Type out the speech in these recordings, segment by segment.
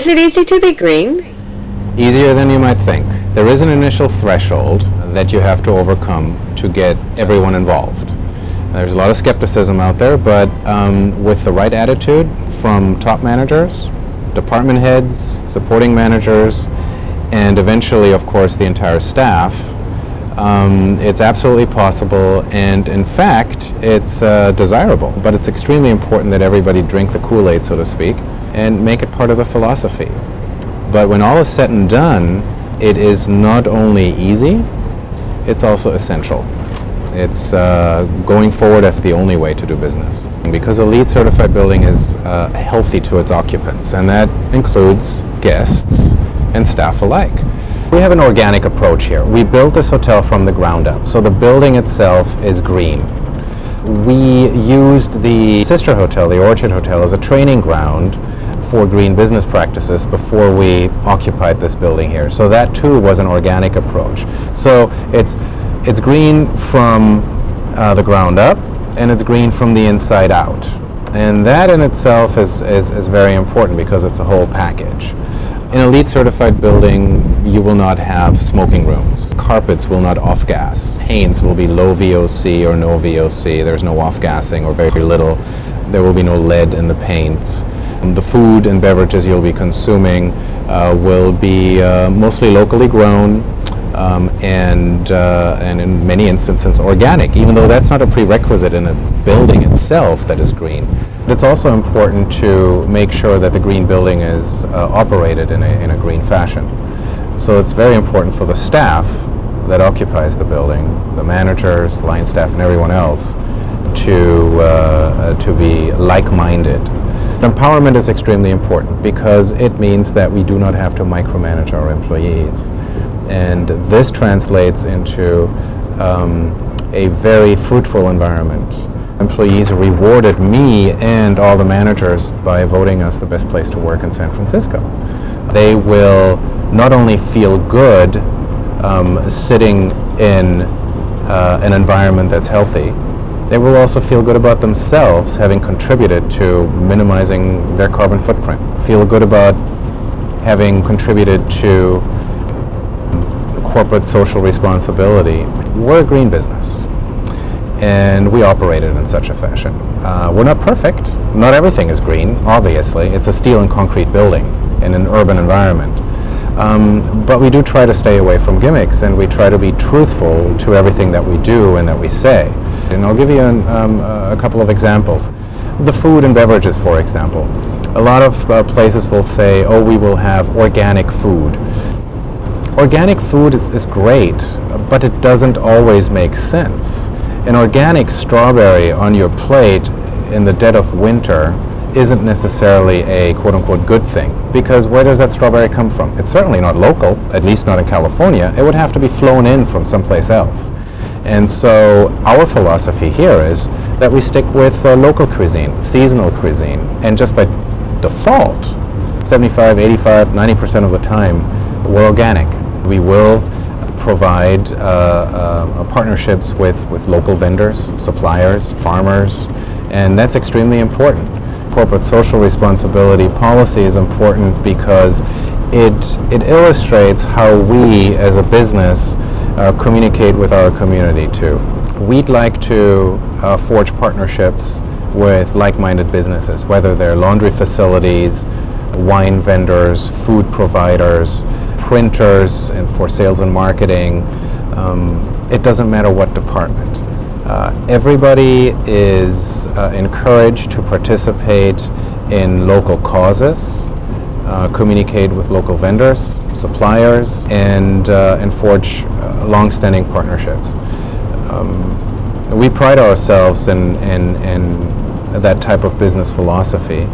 Is it easy to be green? Easier than you might think. There is an initial threshold that you have to overcome to get everyone involved. There's a lot of skepticism out there, but with the right attitude from top managers, department heads, supporting managers, and eventually, of course, the entire staff, it's absolutely possible, and in fact, it's desirable. But it's extremely important that everybody drink the Kool-Aid, so to speak, and make it part of the philosophy. But when all is said and done, it is not only easy, it's also essential. It's going forward as the only way to do business. Because a LEED certified building is healthy to its occupants, and that includes guests and staff alike. We have an organic approach here. We built this hotel from the ground up, so the building itself is green. We used the sister hotel, the Orchard Hotel, as a training ground for green business practices before we occupied this building here. So that too was an organic approach. So it's green from the ground up, and it's green from the inside out. And that in itself is very important because it's a whole package. In a LEED certified building, you will not have smoking rooms. Carpets will not off-gas. Paints will be low VOC or no VOC. There's no off-gassing or very little. There will be no lead in the paints. The food and beverages you'll be consuming will be mostly locally grown and in many instances organic, even though that's not a prerequisite in a building itself that is green. It's also important to make sure that the green building is operated in a green fashion. So it's very important for the staff that occupies the building, the managers, line staff, and everyone else to be like-minded. Empowerment is extremely important because it means that we do not have to micromanage our employees. And this translates into a very fruitful environment. Employees rewarded me and all the managers by voting us the best place to work in San Francisco. They will not only feel good sitting in an environment that's healthy, they will also feel good about themselves having contributed to minimizing their carbon footprint, feel good about having contributed to corporate social responsibility. We're a green business, and we operate it in such a fashion. We're not perfect. Not everything is green, obviously. It's a steel and concrete building in an urban environment. But we do try to stay away from gimmicks, and we try to be truthful to everything that we do and that we say. And I'll give you a couple of examples. The food and beverages, for example. A lot of places will say, oh, we will have organic food. Organic food is great, but it doesn't always make sense. An organic strawberry on your plate in the dead of winter isn't necessarily a quote-unquote good thing, because where does that strawberry come from? It's certainly not local, at least not in California. It would have to be flown in from someplace else. And so our philosophy here is that we stick with local cuisine, seasonal cuisine, and just by default, 75, 85, 90% of the time, we're organic. We will provide partnerships with local vendors, suppliers, farmers, and that's extremely important. Corporate social responsibility policy is important because it illustrates how we as a business communicate with our community too. We'd like to forge partnerships with like-minded businesses, whether they're laundry facilities, wine vendors, food providers, printers, and for sales and marketing. It doesn't matter what department. Everybody is encouraged to participate in local causes, communicate with local vendors, suppliers, and forge long-standing partnerships. We pride ourselves in that type of business philosophy,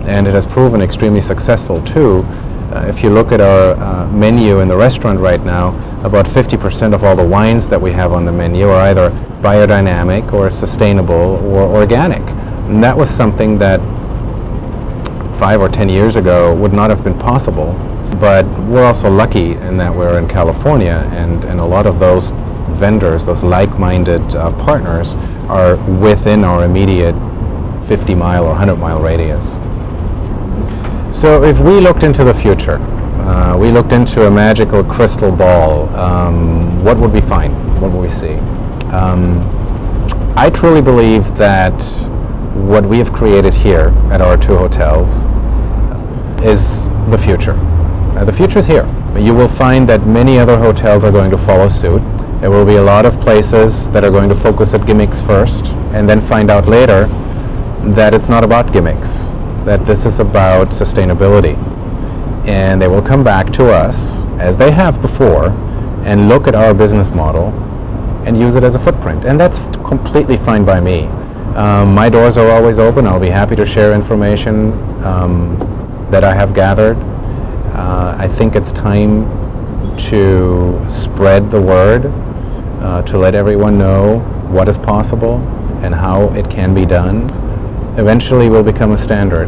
and it has proven extremely successful too. If you look at our menu in the restaurant right now, about 50% of all the wines that we have on the menu are either biodynamic or sustainable or organic. And that was something that 5 or 10 years ago would not have been possible. But we're also lucky in that we're in California, and a lot of those vendors, those like-minded partners, are within our immediate 50-mile or 100-mile radius. So if we looked into the future, we looked into a magical crystal ball, what would we find? What would we see? I truly believe that what we have created here at our two hotels is the future. The future is here. You will find that many other hotels are going to follow suit. There will be a lot of places that are going to focus at gimmicks first and then find out later that it's not about gimmicks, that this is about sustainability. And they will come back to us, as they have before, and look at our business model and use it as a footprint. And that's completely fine by me. My doors are always open. I'll be happy to share information that I have gathered. I think it's time to spread the word, to let everyone know what is possible and how it can be done. Eventually will become a standard.